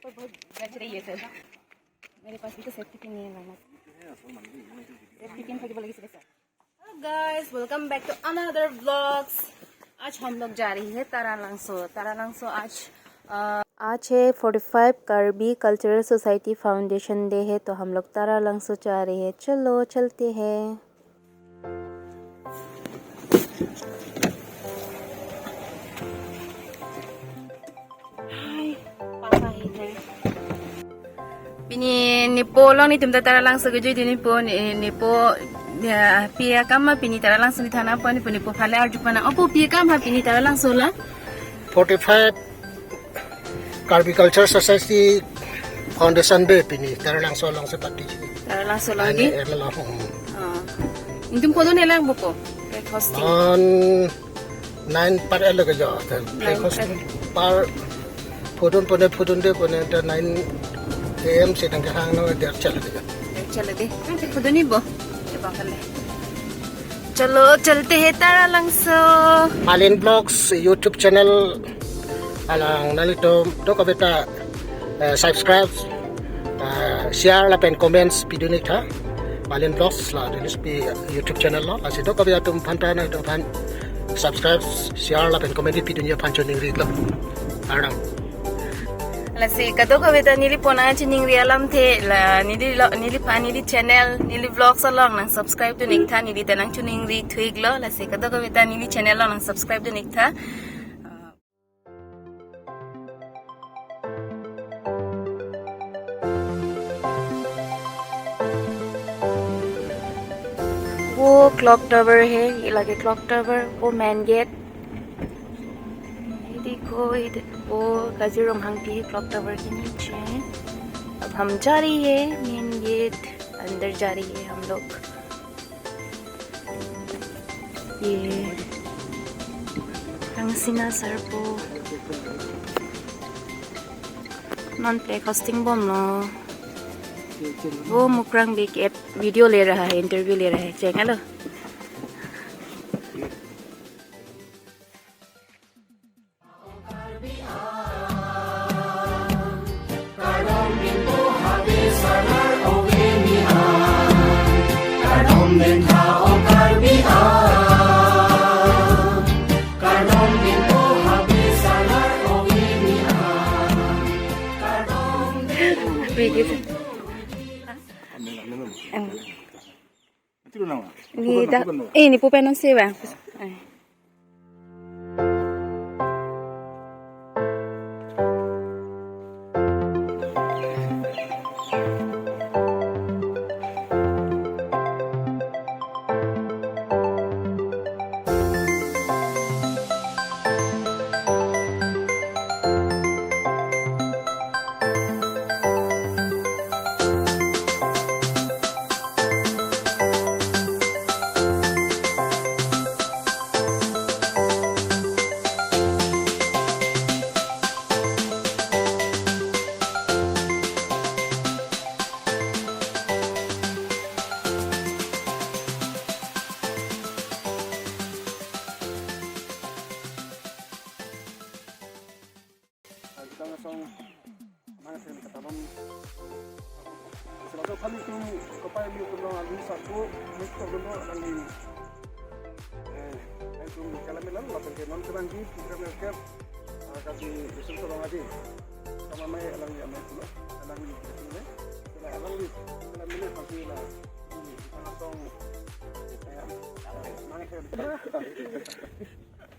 ऊपर बहुत गज रही है सर। मेरे पास भी तो सेफ्टी पिन नहीं है भाई। सेफ्टी पिन थोड़ी बोलेगी sir. Hello guys, welcome back to another vlogs. आज हम लोग जा रही है तारालांगसो। आज है 45 Karbi cultural society foundation day है, तो हम लोग तारालांगसो जा रहे हैं। चलो चलते हैं। Pini nipo long ni tumta tara lang sagjo di nipo pia kama pini tara lang suni thana pa ni nipo phale arju pana opo pia kama pini tara lang sola 45 Karbi Culture Society Foundation Day pini tara lang solang seperti tara lang sola gi intum kodo nelang bopo breakfast on 9 par elo gajo breakfast par pudun de pone 9 AM sedang hang no der chale दे फिर खुद नहीं बो ये buccal है। चलो चलते हैं Taralangso. Malin Vlogs YouTube channel alang nalito do kabeta subscribe share la pen comments video ni tha Malin Vlogs la this be YouTube channel la asi do kabeta tum phanta na to phan subscribe share la pen comment video ni phan choning ri lo arang Lasi kato ko beta nili pona chining rialam the la nili channel nili vlogs along nang subscribe to nikta nili tanang chuning ri thuig lo lasi kato ko beta nili channel nang subscribe to nikta वो clock tower है, ये लगे clock tower, वो main gate देखो इधर वो Kaziranga clock tower के नीचे। अब हम जा रही है मेन गेट, अंदर जा रही है हम लोग। ये रंगसिना सरपो नॉन प्ले कास्टिंग बम लो। वो मुकरंग भी एक वीडियो ले रहा है, इंटरव्यू ले रहा है। चलो ini po penong siwa.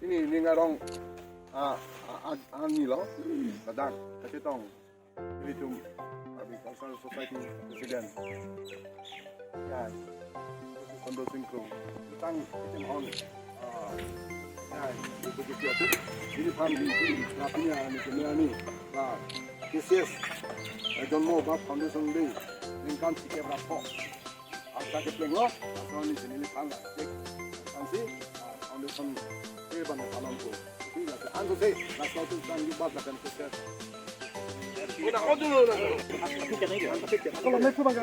Ini ngarong ani lo badak kasi tong itu Karbi Cultural Society President ya kondo singkro tang tim on ya itu begitu ini family lapinya ni lah KCS John Mo Bab Foundation Day lingkan sikap rapor apa ke plenglo asal ni sini pala kansi foundation ban alam ko tidak ando se las fotos están libadas kan KCS udah kau dulu kalau mereka bangga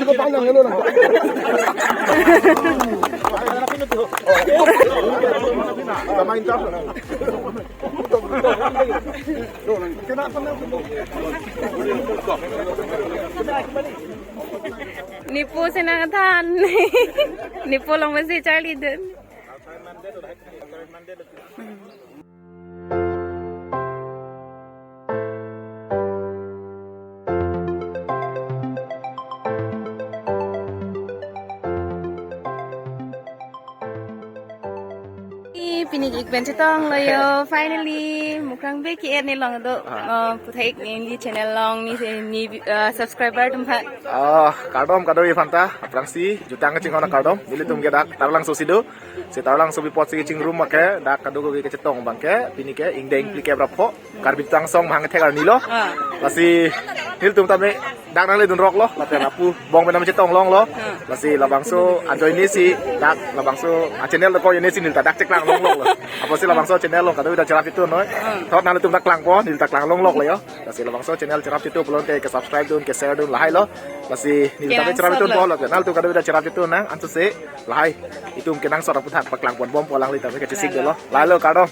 ko panjang ano lang. Main tap na. Kenapa na? Nipo sinangatan. Nipo lang ba si Charlie dun? Pinigigban chitong layo finally mukrang be ki ni long do puthai ni channel long ni subscriber tum pha kardom kado fanta aprangsi jutang chingona kardom nili tum ge dak tarlang so sido se tarlang so bipot si ching room make dak kado go ge chetong bangke pini ke ingdeng plike brapo karbitang song hang thekar nilo lasi nil tum tame dak nang le dun rok lo laten apu bong benam chetong long lo lasi labangso anjoy ni si dak labangso channel ko ni si nil dak ceklang long lo apa sih labangso channel lo kado ida cerap itu noy thot nang le tum dak lang po nil dak lang long lok lo yo lasi labangso channel cerap itu belum te ke subscribe dun ke share dun lahai lo lasi nil dak cerap itu bo lo nal tu kado ida cerap itu nang antu se lahai itu kenang sora putat paklang pon bom polang li tapi ke sing de lo lai lo kado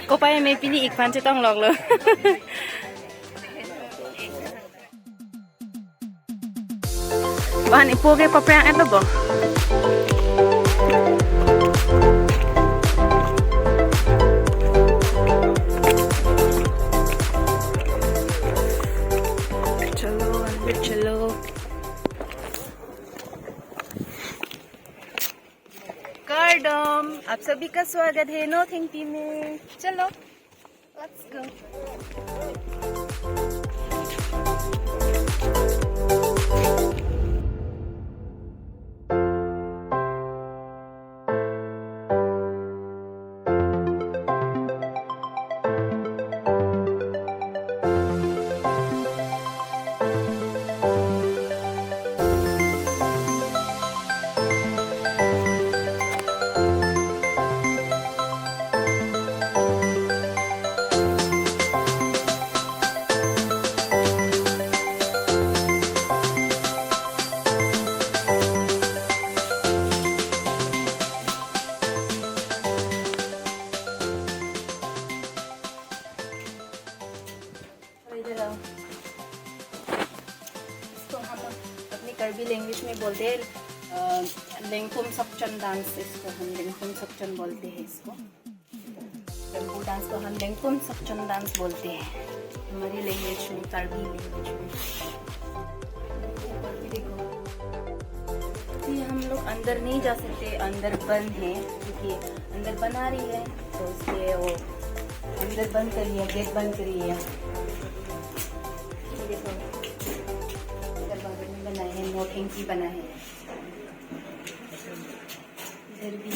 ko pa me pini ikpan chitong lok lo bahan ipo ge paprang at lo चलो कार्डम आप सभी का स्वागत है no थिंकी में चलो let's go Kirby language में बोलते हैं लेंगकुम सकचन डांस इसको हम लेंगकुम सकचन बोलते हैं इसको बेम्बू डांस को हम लेंगकुम सकचन डांस बोलते हैं हमारी लैंग्वेज में कर्बी लैंग्वेज में देखो ये हम लोग अंदर नहीं जा सकते अंदर बंद है क्योंकि अंदर बना रही है तो इसलिए वो अंदर बंद करी है गेट बंद करी है देखो बनाए हैं मोटिंग की बना है इधर भी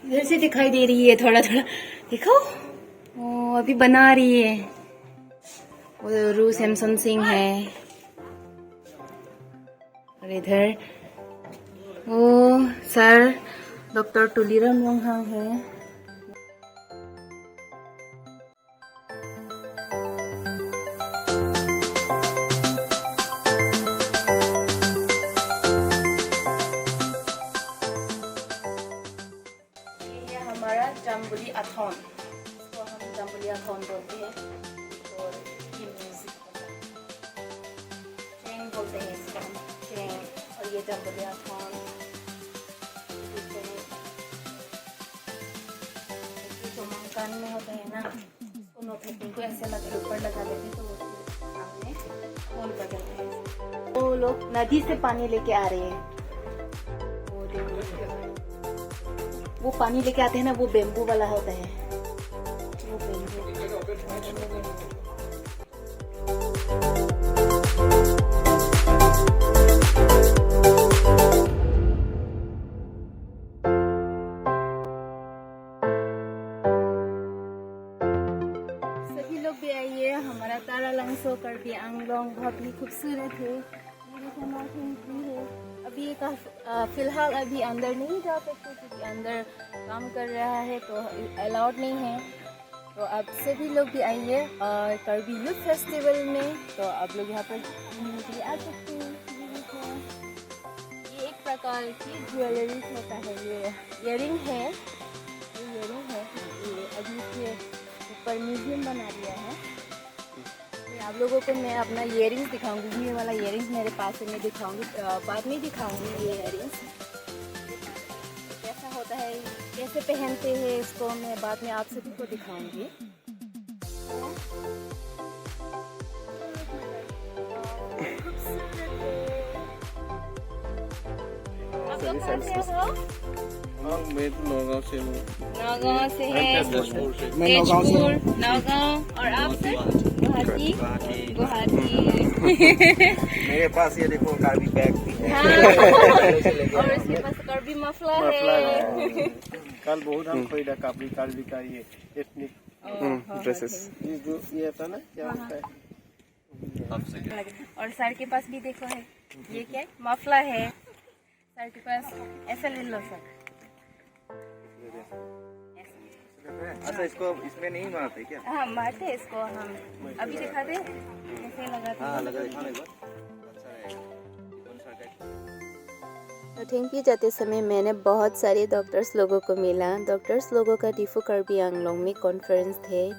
इधर से दिखाई दे रही है थोड़ा थोड़ा देखो ओ अभी बना रही है वो रू सैमसन सिंह है और इधर वो सर डॉक्टर टुलीराम वोंगहांग है जाम्बुली अथॉन इसको हम जाम्बुली अथॉन बोलते हैं और ये म्यूजिक चेंग बोलते हैं इसको हम चेंग और ये जाम्बुली अथॉन जो मकान में होते हैं ना उसको नोटबुक को ऐसे लगा ऊपर लगा लेते तो सामने खोल बजाते हैं वो लोग नदी से पानी लेके आ रहे हैं वो पानी लेके आते हैं ना वो बेम्बू वाला होता है वो बेम्बू सभी लोग भी आइए हमारा तारालंगसो कर्बी आंगलोंग बहुत ही खूबसूरत है अभी एक फिलहाल अभी अंदर नहीं जा सकते क्योंकि अंदर काम कर रहा है तो अलाउड नहीं है तो आप सभी लोग भी आइए और करबी यूथ फेस्टिवल में। तो आप लोग यहाँ पर घूमने के लिए आ सकते हैं। ये एक प्रकार की ज्वेलरी होता है, ये इयरिंग है, ये अभी इसके ऊपर म्यूजियम बना दिया है। तो आप लोगों को मैं अपना इयरिंग्स दिखाऊंगी, ये वाला इयरिंग्स मेरे पास है, मैं दिखाऊंगी, बाद में दिखाऊंगी ये इयरिंग्स कैसा होता है, कैसे पहनते हैं इसको, मैं बाद में आप सभी को दिखाऊंगी। आप लोग कहाँ से हो? मैं तो नौगांव से हूँ। नौगांव से है, मैं नौगांव से हूँ। नौगांव। और आप सर? गुवाहाटी। गुवाहाटी। मेरे पास ये देखो कार्बी बैग भी है। हाँ। और इसके पास करबी मफलर है। कल बहुत हम खरीदा कार्बी का ये एथनिक ड्रेसेस। ये जो ये था ना क्या होता है। और सर के पास भी देखो है, ये क्या है? मफलर है सर के पास। ऐसा ले लो सर। अच्छा इसको इसमें नहीं मारते क्या? हाँ मारते हैं इसको हम, अभी दिखा दे कैसे लगाते हैं। लगा दिखाने को। तो थैंक यू जाते समय मैंने बहुत सारे डॉक्टर्स लोगों को मिला। डॉक्टर्स लोगों का डिफू कार्बी आंगलोंग में कॉन्फ्रेंस थे,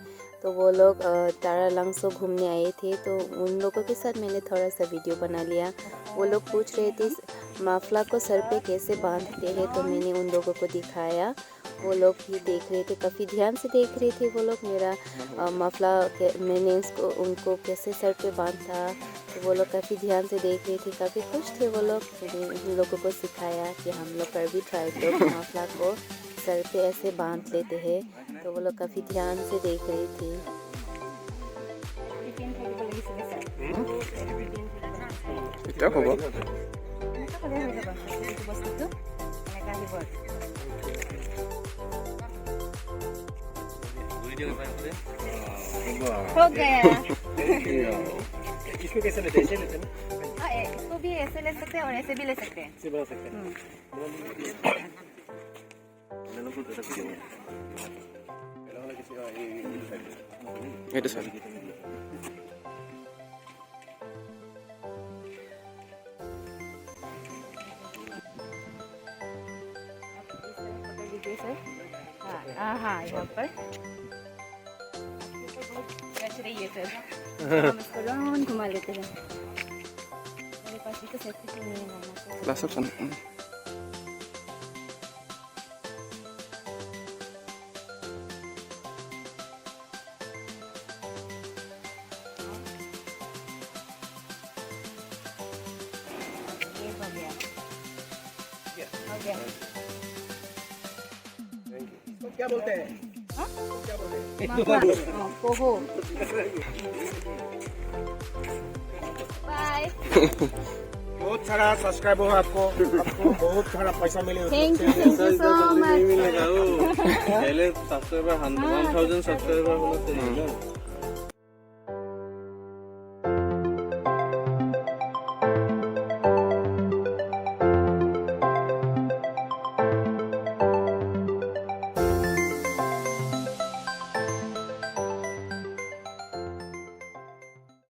तो वो लोग तारा लंगसो घूमने आए थे। तो उन लोगों के साथ मैंने थोड़ा सा वीडियो बना लिया। वो लोग पूछ रहे थे माफला को सर पे कैसे बांधते हैं, तो मैंने उन लोगों को दिखाया। वो लोग भी देख रहे थे, काफ़ी ध्यान से देख रहे थे वो लोग मेरा मफला मैंने उनको कैसे सर पे बांधा। तो वो लोग काफ़ी ध्यान से देख रहे थे, काफ़ी खुश थे वो लोग। मैंने उन लोगों को सिखाया कि हम लोग करबी ट्राइब लोग मफला को सर पे ऐसे बांध लेते हैं। तो वो लोग काफ़ी ध्यान से देख रहे थे। क्या होगा? हो गया। इसको कैसे लेते हैं? ऐसे लेते हैं ना? हाँ, इसको भी ऐसे ले सकते हैं और ऐसे भी ले सकते हैं। ऐसे बना सकते हैं। itu sir. हाँ यहाँ पर रच रही है सर। हम इसको राउंड घुमा लेते हैं। मेरे पास भी तो सेफ्टी नहीं है मामा। Lasap sana. ये हो गया। हो गया। इसको क्या बोलते हैं? हाँ? क्या बोलते हैं? पोहो। बाय। बहुत सारा सब्सक्राइबर हो आपको बहुत सारा पैसा मिले। Thank you so much. पहले सब्सक्राइबर 1000 सब्सक्राइबर होना चाहिए।